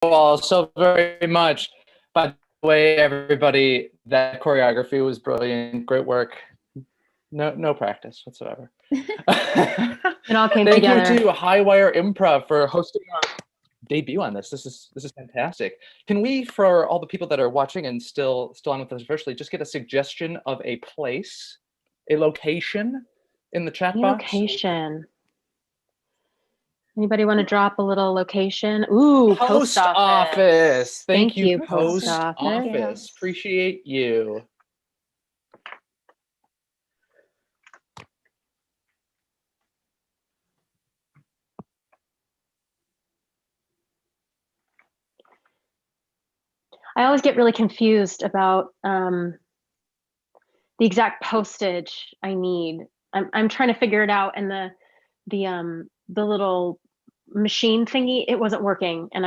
all so very much. By the way, everybody, that choreography was brilliant. Great work. No practice whatsoever. It all came Thank together. you to Highwire Improv for hosting our debut on this. This is fantastic. Can we, for all the people that are watching and still on with us virtually, just get a suggestion of a place, a location in the chat box? Location. Anybody want to drop a little location? Ooh, post office. Thank you, post office. office. Appreciate you. I always get really confused about the exact postage I need. I'm trying to figure it out, and the little machine thingy, it wasn't working, and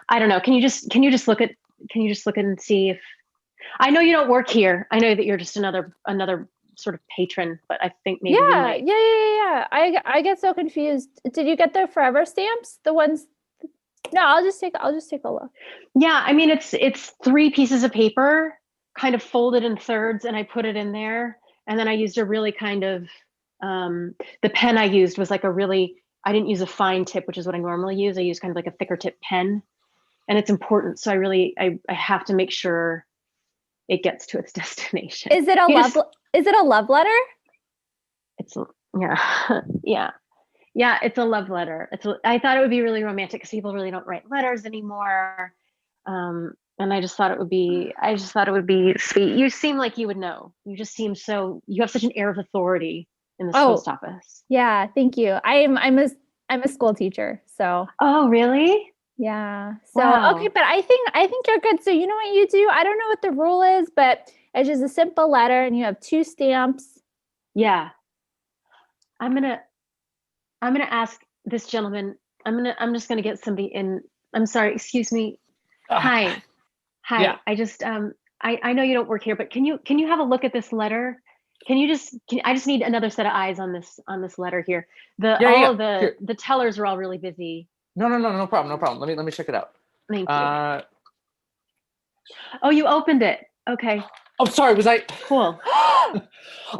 I don't know. Can you just look at and see if I know you don't work here. I know that you're just another sort of patron, but I think maybe you might. Yeah. I get so confused. Did you get the forever stamps? The ones? No, I'll just take a look. Yeah, I mean it's 3 pieces of paper kind of folded in thirds, and I put it in there, and then I used a really kind of the pen I used was like I didn't use a fine tip, which is what I normally use. I use kind of like a thicker tip pen, and it's important. So I have to make sure it gets to its destination. Is it a love letter? It's yeah, it's a love letter. I thought it would be really romantic because people really don't write letters anymore. And I just thought it would be sweet. You seem like you would know. You have such an air of authority in this post office. Yeah, thank you. I'm a school teacher, so. Oh, really? Yeah. So wow. Okay, but I think you're good. So you know what you do? I don't know what the rule is, but it's just a simple letter, and you have 2 stamps. Yeah. I'm gonna ask this gentleman. I'm just gonna get somebody in. I'm sorry. Excuse me. Hi. Yeah. I just I know you don't work here, but can you have a look at this letter? I just need another set of eyes on this letter here. The tellers are all really busy. No problem. Let me check it out. Thank you. Oh, you opened it. Okay. Oh, sorry. Was I cool?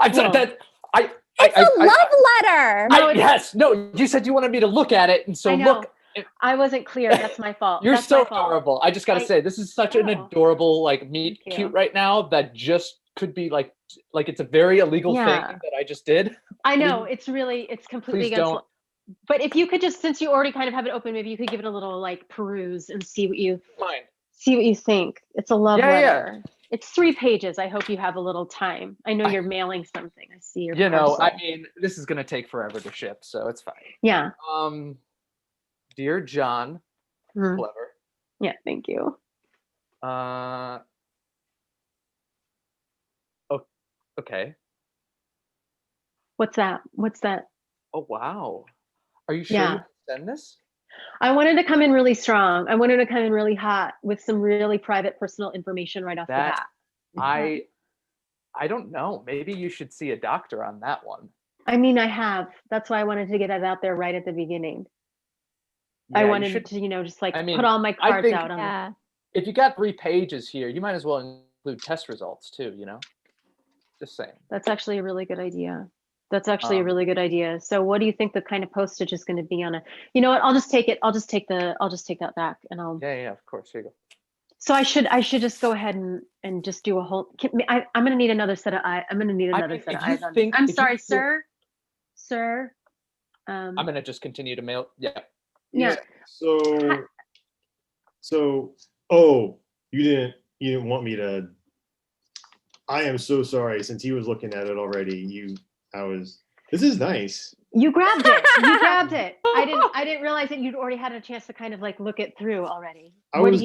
It's a love letter. Yes. No, you said you wanted me to look at it, and so look. I wasn't clear. That's my fault. You're so adorable. I just got to say, this is such an adorable, like, meet cute right now that just could be like it's a very illegal thing that I just did. I know. It's completely against. But if you could just, since you already kind of have it open, maybe you could give it a little like peruse and see what you think. It's a love letter. Yeah. It's 3 pages. I hope you have a little time. I know you're mailing something. I see your parcel. I mean, this is going to take forever to ship, so it's fine. Yeah. Dear John, clever. Yeah, thank you. Okay. What's that? Oh, wow. Are you sure you can send this? I wanted to come in really strong. I wanted to come in really hot with some really private personal information right off the bat. I don't know. Maybe you should see a doctor on that one. I mean, I have. That's why I wanted to get it out there right at the beginning. Yeah, I wanted to, just like put all my cards out on it. If you got 3 pages here, you might as well include test results too, Just saying. That's actually a really good idea. So what do you think the kind of postage is going to be on it? You know what? I'll just take it. I'll just take that back, and I'll. Yeah, of course. Here you go. So I should just go ahead and just do a whole. I'm going to need another set of eyes. I'm going to need another set of eyes on this. I'm sorry, sir. I'm going to just continue to mail. Yeah. Yeah. So, you didn't want me to. I am so sorry. Since he was looking at it already, this is nice. You grabbed it. I didn't realize that you'd already had a chance to kind of like look it through already. I was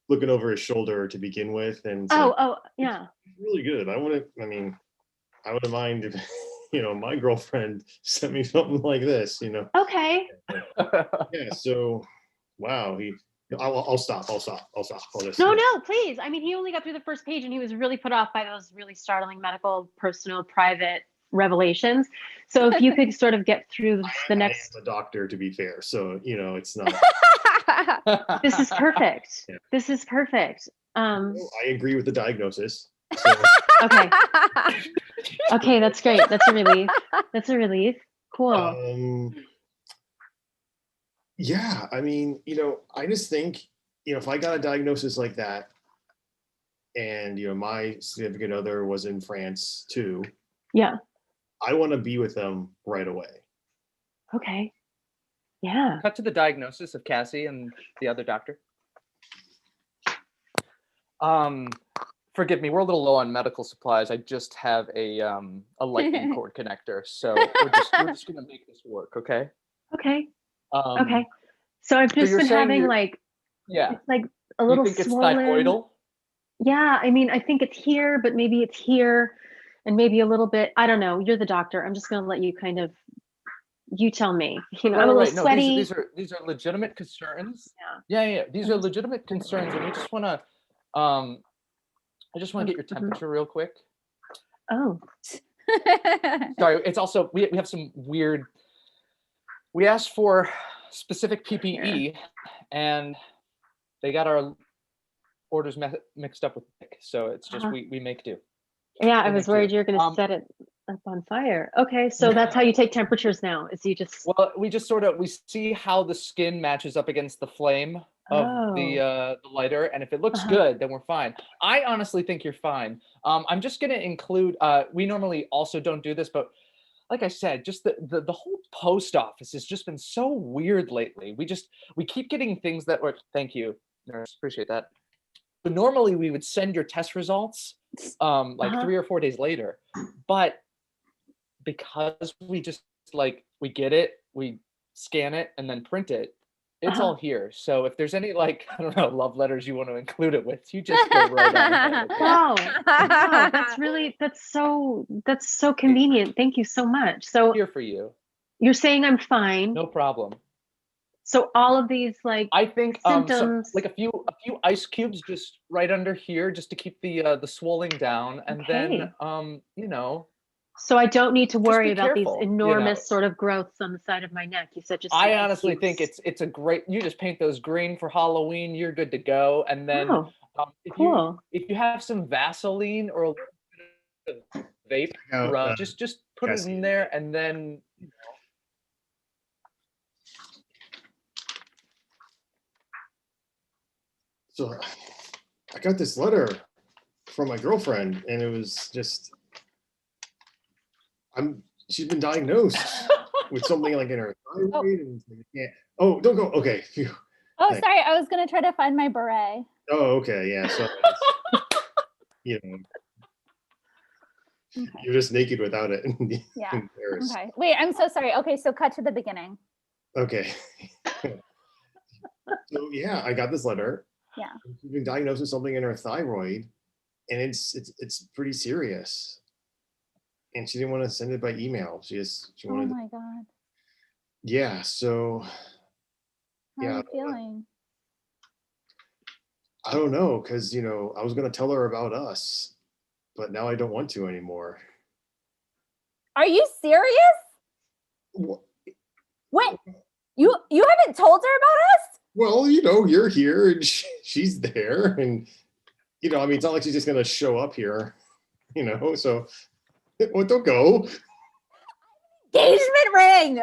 looking over his shoulder to begin with, and yeah, really good. I wouldn't mind if my girlfriend sent me something like this. Okay. Yeah. So, wow. I'll stop. No, please. I mean, he only got through the first page, and he was really put off by those really startling medical, personal, private revelations. So if you could sort of get through the next. I am a doctor, to be fair, so it's not. This is perfect. Yeah. This is perfect. I agree with the diagnosis. So, Okay. Okay, that's great. That's a relief. That's a relief. Cool. yeah, I mean, I just think, if I got a diagnosis like that, and my significant other was in France too, Yeah. I want to be with them right away. Okay. Yeah. Cut to the diagnosis of Cassie and the other doctor. Forgive me, we're a little low on medical supplies. I just have a lightning cord connector, so we're just gonna make this work, okay? Okay. Okay. So I've just you're been saying having you're- like Yeah. it's like a You little think it's swollen. thyroidal? Yeah, I mean, I think it's here, but maybe it's here, and maybe a little bit. I don't know. You're the doctor. I'm just gonna let you you tell me. I'm a little Right. No, sweaty. these are legitimate concerns. Yeah. These are legitimate concerns, and we just want to. I just want to get your temperature real quick. Oh. Sorry, it's also we have some weird. We asked for specific PPE, and they got our orders mixed up with Nick, so it's just we make do. Yeah, I We was make worried do. you were going to set it up on fire. Okay, so that's how you take temperatures now. Is you just Well, we just we see how the skin matches up against the flame of the lighter, and if it looks good, then we're fine. I honestly think you're fine. I'm just going to include. We normally also don't do this, but like I said, just the whole post office has just been so weird lately. We keep getting things that were. Thank you, nurse. Appreciate that. But normally we would send your test results like 3 or 4 days later, but because we just we get it, we scan it, and then print it. It's all here. So if there's any I don't know, love letters you want to include it with, you just go right on ahead. Okay? wow. Wow, that's so convenient. Thank you so much. So Here for you. you're saying I'm fine. No problem. So all of these I think symptoms, a few ice cubes just right under here, just to keep the swelling down, and then so I don't need to worry about careful, these enormous sort of growths on the side of my neck. You said just I honestly think it's a great. You just paint those green for Halloween, you're good to go. And then cool. if you have some Vaseline or a little bit of vape rub, just put it in there, and then. So I got this letter from my girlfriend, and it was just, she's been diagnosed with something like in her thyroid, and oh, don't go. Okay. Phew. Oh, thanks. Sorry. I was gonna try to find my beret. Oh, okay. Yeah. So you're just naked without it. Yeah. Okay. Wait, I'm so sorry. Okay, so cut to the beginning. Okay. So yeah, I got this letter. Yeah. She's been diagnosed with something in her thyroid, and it's pretty serious. And she didn't want to send it by email. She wanted. Oh my God. Yeah. So. How are you feeling? I don't know, because I was gonna tell her about us, but now I don't want to anymore. Are you serious? What? Wait, you haven't told her about us? Well, you're here and she's there, and I mean, it's not like she's just gonna show up here, So, well, don't go. Engagement ring.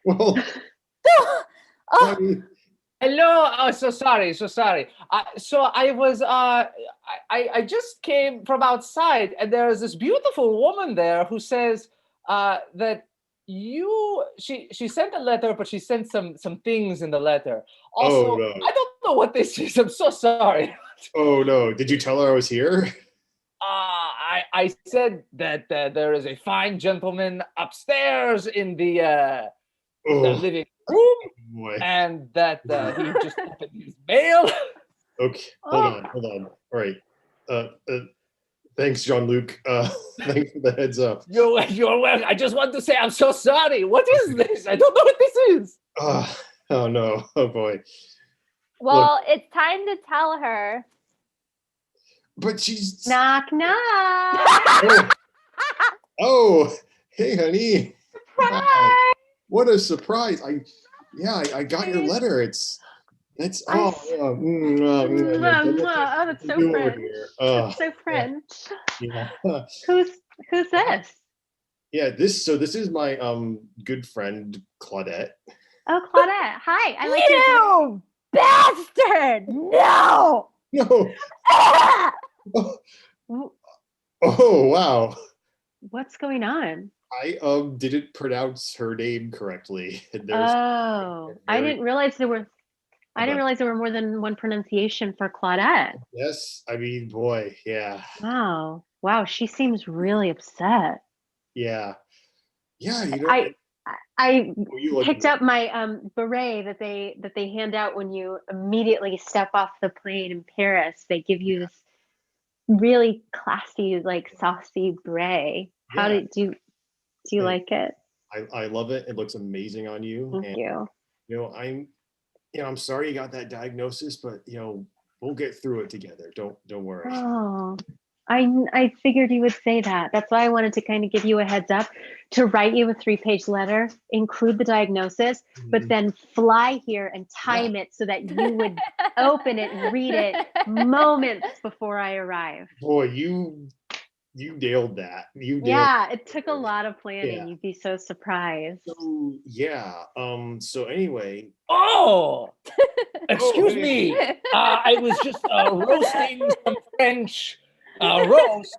Well. Oh. I mean, Hello. Oh, so sorry. So I was I just came from outside, and there is this beautiful woman there who says that she sent a letter, but she sent some things in the letter. Also, no. I don't know what this is. I'm so sorry. Oh no! Did you tell her I was here? I said that there is a fine gentleman upstairs in the living room. Boy. And that he just opened his mail. Okay, hold on. All right. Thanks, Jean-Luc. Thanks for the heads up. You're welcome. I just want to say I'm so sorry. What is this? I don't know what this is. Oh no. Oh boy. Well, it's time to tell her. But she's knock knock. Oh, hey honey. Surprise. What a surprise. I got your letter. That's I'm oh s- yeah. Oh, that's so French. That's so French. Yeah. Who's this? Yeah, this is my good friend Claudette. Oh, Claudette. Hi. I like your You bastard! No! No. Ah! W- Oh wow. What's going on? I didn't pronounce her name correctly. Oh, I very- didn't realize there were. I didn't But realize there were more than one pronunciation for Claudette. yes, I mean, boy, yeah, Wow. Wow. She seems really upset. yeah, yeah. You know, I oh, you look picked up my beret that they hand out when you immediately step off the plane in Paris. They give you this really classy, like saucy beret. How Yeah. do you Hey, like it? I love it. It looks amazing on you. Thank And you. I'm sorry you got that diagnosis, but we'll get through it together. Don't worry. Oh, I figured you would say that. That's why I wanted to kind of give you a heads up to write you a 3-page letter, include the diagnosis, but Mhm. then fly here and time it so that you would open it and read it moments before I arrive. Boy, you nailed that. You nailed. Yeah, it took a lot of planning. Yeah. You'd be so surprised. So yeah. So anyway. Oh, excuse hey. me. I was just roasting some French roast.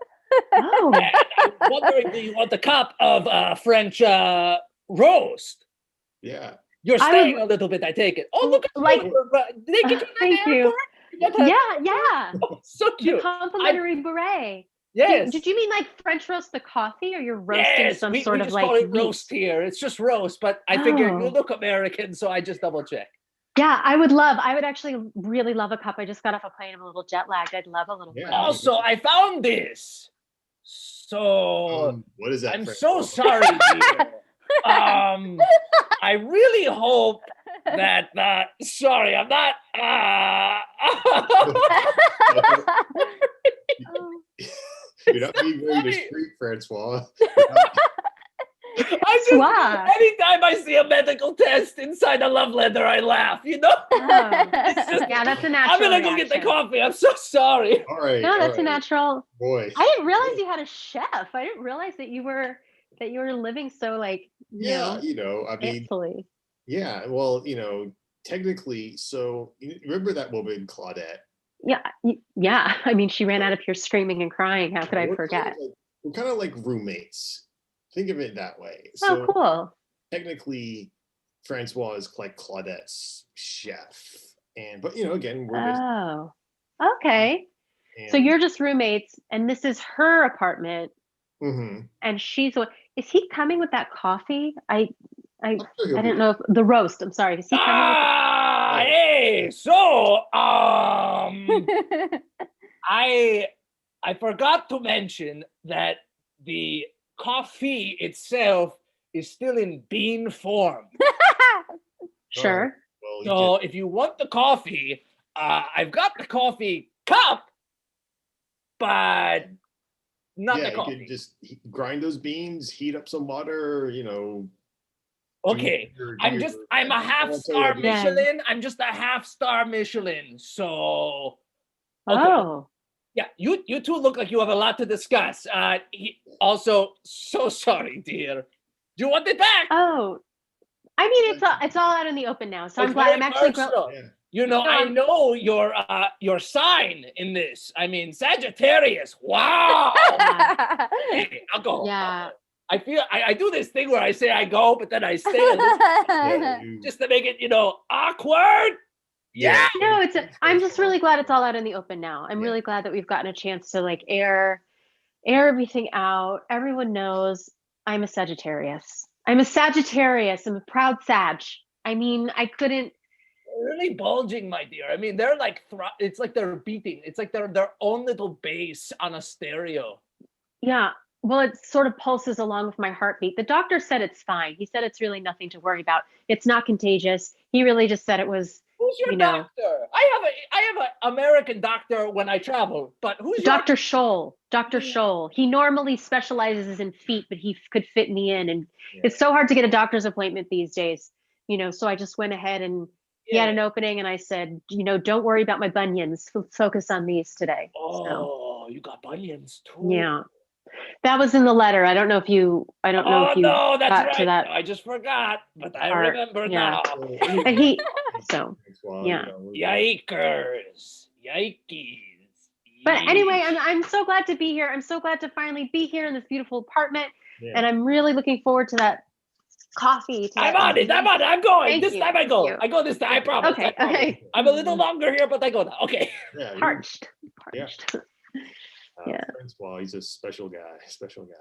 Oh, And I was wondering, do you want a cup of French roast? Yeah. You're I staying a little bit, I take it. Oh, look at like- you. Did they get you that thank you. airport? You got that- Yeah. Oh, so The cute. complimentary beret. Yes. Did you mean like French roast the coffee, or you're roasting Yes, some we sort of just like call it meat? roast here. It's just roast, but I figured you Oh. look American, so I just double check. Yeah, I would actually really love a cup. I just got off a plane. I'm a little jet lagged. I'd love a little Yeah. bread. Also, I found this. So What is that? I'm French so roast? sorry, dear. I really hope that sorry, I'm not You're not being very funny. discreet, Francois. I just Swag. anytime I see a medical test inside a love letter, I laugh, you know? Oh. It's just Yeah, that's a natural I'm gonna go get the reaction. coffee. I'm so sorry. All right. No, all that's a right. natural. Boy. I didn't realize you had a chef. I didn't realize that you were living so like Yeah, I mean, fancily. yeah, well, technically, so remember that woman, Claudette? Yeah. I mean, she ran out of here screaming and crying. How could I We're forget? We're kind of like roommates. Think of it that way. Oh, So cool. technically, Francois is like Claudette's chef. But again, we're just Oh, okay. So and- you're just roommates, and this is her apartment, Mhm. and she's the one. Is he coming with that coffee? I I'm sure he'll I be didn't know if the roast. I'm sorry. Is he coming with? Hey, so I forgot to mention that the coffee itself is still in bean form. Sure. Well, you So if you want the coffee, I've got the coffee cup, but not yeah, the you coffee. could just grind those beans, heat up some water, Okay, I'm a half-star Yeah. Michelin. I'm just a half-star Michelin. So okay. Oh, Yeah, you two look like you have a lot to discuss. Also, so sorry, dear. Do you want it back? oh. I mean, it's all out in the open now. So I'm It's glad. very I'm actually. personal. Yeah. You know, No, I I'm- know your sign in this. I mean, Sagittarius. Wow. Okay, I'll go. Yeah. I feel I do this thing where I say I go, but then I stay a little, Yeah, just to make it, awkward. Yeah. No, I'm just really glad it's all out in the open now. I'm Yeah. really glad that we've gotten a chance to like air everything out. Everyone knows I'm a Sagittarius. I'm a Sagittarius. I'm a proud Sag. I mean, I couldn't. Really bulging, my dear. I mean, they're like it's like they're beating. It's like they're their own little bass on a stereo. Yeah. Well, it sort of pulses along with my heartbeat. The doctor said it's fine. He said it's really nothing to worry about. It's not contagious. He really just said it was. Who's your You know. doctor? I have an American doctor when I travel, but who's your Dr. Scholl. Dr. Scholl. He normally specializes in feet, but he could fit me in. And Yeah. it's so hard to get a doctor's appointment these days, so I just went ahead and he had an opening, and I said, don't worry about my bunions. Focus on these today. Oh, you got bunions too. Yeah, that was in the letter. I don't know if you. Oh no, that's got right. to that. I just forgot, but I part. remember Yeah. now. And he. So. Yeah. Yikers! Yikes! But anyway, Yeesh. I'm so glad to be here. I'm so glad to finally be here in this beautiful apartment, Yeah. and I'm really looking forward to that coffee. I'm on it. I'm going. Thank This you, time I thank go. you. I go this time. I promise. Okay, I promise. okay. I'm a little longer here, but I go now. Okay. Yeah, Parched. Yeah. Yeah. Francois, he's a special guy. Special guy.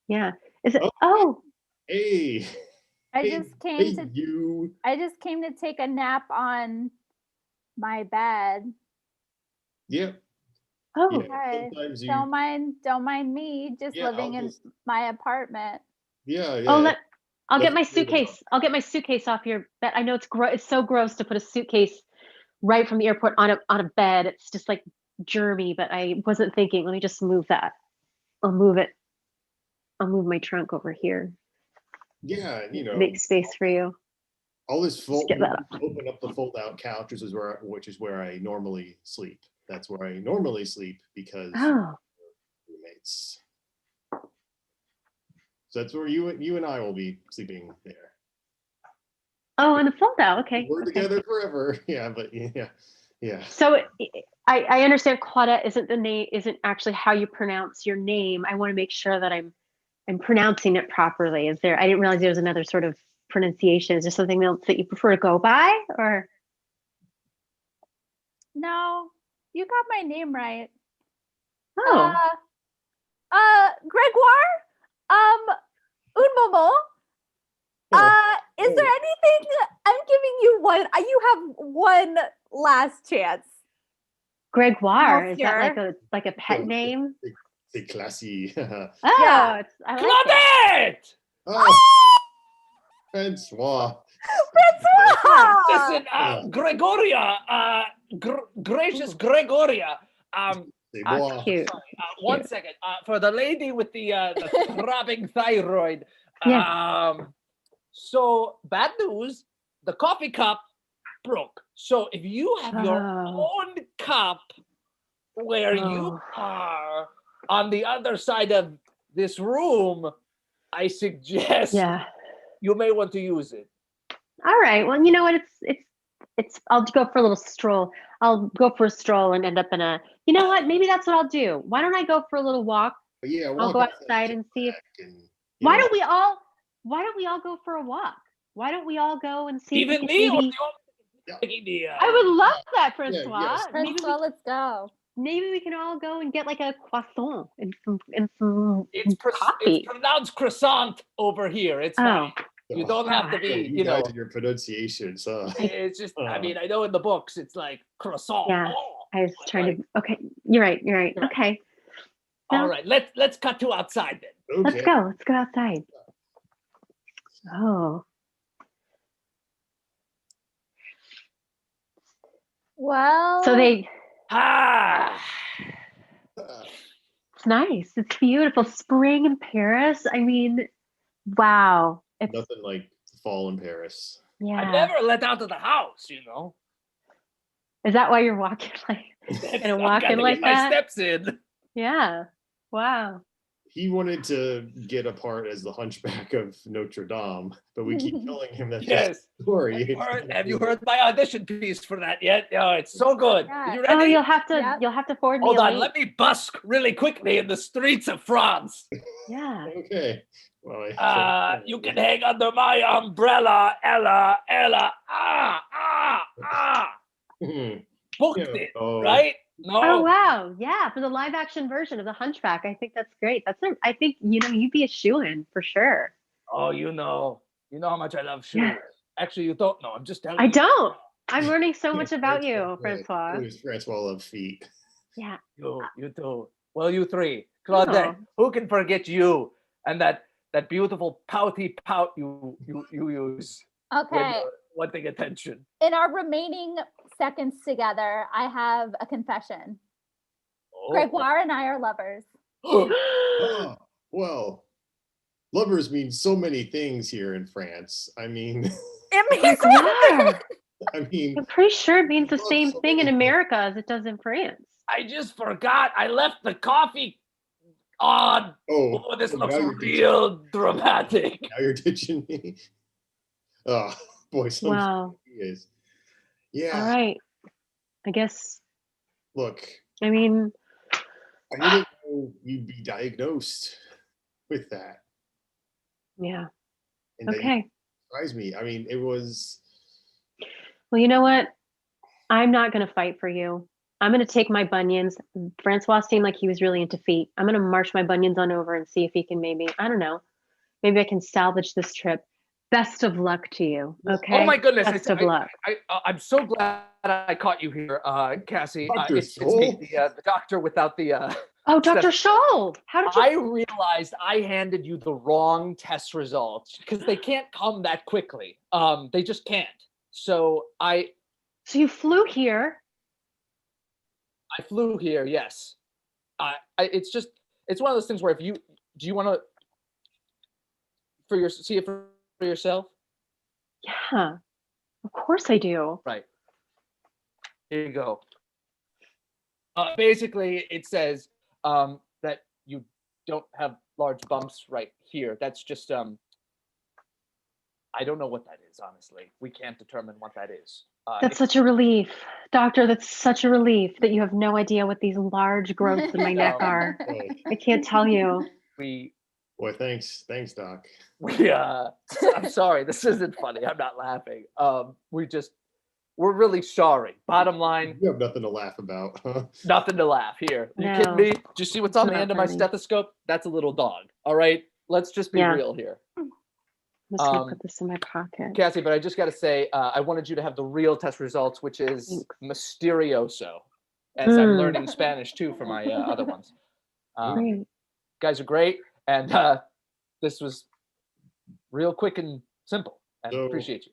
Yeah. Is it? Oh. Oh. Hey. I Hey, just came hey, to you. I just came to take a nap on my bed. Yep. Oh. Yeah. Okay. Sometimes you. Don't mind me just Yeah, living in my apartment. Yeah. Oh, I'll get Let's my do it. suitcase. I'll get my suitcase off your bed. I know it's so gross to put a suitcase right from the airport on a bed. It's just like germy, but I wasn't thinking, let me just move that. I'll move it. I'll move my trunk over here. Yeah, Make space for you. all this fold. get that Open up the fold-out couch, which is where I normally sleep. That's where I normally sleep because Oh. roommates. So that's where you and I will be sleeping there. Oh, and the fold out. Okay. We're okay. together forever. Yeah, but yeah. So I understand Claudette isn't the name, isn't actually how you pronounce your name. I want to make sure that I'm pronouncing it properly. I didn't realize there was another sort of pronunciation. Is there something else that you prefer to go by, or? No, you got my name right. Oh. Gregoire, un moment. Is there anything? I'm giving you one. You have one last chance. Gregoire, is Monsieur. that like a pet name? C'est classy. Oh, Yeah. I like it. Claudette! Oh, Francois. Francois! Listen, Gregoria, gracious Gregoria. C'est Oh, moi. cute. Sorry, one second. For the lady with the throbbing thyroid. Yeah. So bad news, the coffee cup broke. So if you have your own cup where you are on the other side of this room, I suggest you may want to use it. All right. Well, you know what? It's. I'll go for a little stroll. I'll go for a stroll and end up in a. You know what? Maybe that's what I'll do. Why don't I go for a little walk? Yeah, I'll go outside and see if. Why don't we all go for a walk? Why don't we all go and see? Even if me or maybe, I would love that, Francois. yes. Francois, let's go. Maybe we can all go and get like a croissant and some coffee. It's pronounced croissant over here. It's fine. You don't have to be, you guys and your pronunciations. It's just, I mean, I know in the books it's like croissant. Yeah, I was trying to. Okay, you're right. Okay. All right, let's cut to outside then. Okay. Let's go. Let's go outside. Oh. Well. So they. It's nice. It's beautiful. Spring in Paris. I mean, wow. It's nothing like fall in Paris. Yeah. I never let out of the house, Is that why you're walking like walking like that? My steps in. Yeah. Wow. He wanted to get a part as the Hunchback of Notre Dame, but we keep telling him that that's the story. Have you heard my audition piece for that yet? Oh, it's so good. Yeah. You ready? Oh, you'll have to forward me. Hold on, link. let me busk really quickly in the streets of France. Yeah. Okay. Well, you can hang under my umbrella, Ella. Booked it, right? No. Oh wow, yeah, for the live action version of the Hunchback. I think that's great. I think you'd be a shoo-in for sure. Oh, you know how much I love shoes. Yeah. Actually, you don't know. I'm just telling you. I don't. I'm learning so much about you, Francois. Francois loves feet. Yeah. You too. Well, you three. Claudette, who can forget you and that beautiful pouty pout you use. Okay. Wanting attention. In our remaining seconds together, I have a confession. Gregoire and I are lovers. Well, lovers mean so many things here in France. I mean, it means I mean, I'm pretty sure it means the Look, same so thing in many- America as it does in France. I just forgot. I left the coffee on. oh, Oh, this so looks now you're ditching- real dramatic. Now you're ditching me. Oh boy, some Wow. he is. Yeah. All right. I guess, Look, I mean, I didn't know you'd be diagnosed with that, yeah. and that you Okay. surprised me. I mean, it was. Well, you know what? I'm not going to fight for you. I'm going to take my bunions. Francois seemed like he was really into feet. I'm going to march my bunions on over and see if he can maybe, I don't know, maybe I can salvage this trip. Best of luck to you. Okay. Oh my goodness! Best of luck. I'm so glad I caught you here, Cassie. Dr. It's me, Scholl? the doctor without the. Oh, Dr. Scholl. How did you? I realized I handed you the wrong test results because they can't come that quickly. They just can't. So So you flew here. I flew here. Yes. It's one of those things where do you want to see it for yourself? Yeah. Of course I do. Right. Here you go. Basically, it says that you don't have large bumps right here. That's just I don't know what that is, honestly. We can't determine what that is. That's such a relief. Doctor, that's such a relief that you have no idea what these large growths in my neck are. Oh, I can't tell you. we boy, thanks, Doc. I'm sorry, this isn't funny. I'm not laughing. We're really sorry. Bottom line, You have nothing to laugh about, huh? nothing to laugh here. You No. kidding me? Do you see what's on It's the not end of my funny. stethoscope? That's a little dog. All right, let's just be Yeah. real here. I'm just gonna Um, put this in my pocket. Cassie, but I just got to say, I wanted you to have the real test results, which is Thanks. Mysterioso, as I'm Mm. learning Spanish too for my other ones. Great. Guys are great, and this was real quick and simple. And So- appreciate you.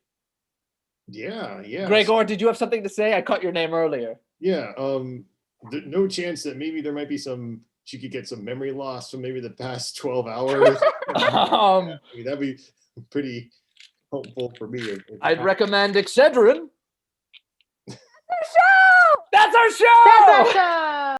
Yeah. Gregor, did you have something to say? I caught your name earlier. Yeah. No chance that maybe there might be she could get some memory loss from maybe the past 12 hours. I mean, that'd be pretty helpful for me. I'd recommend Excedrin. Show! That's our show. That's our show.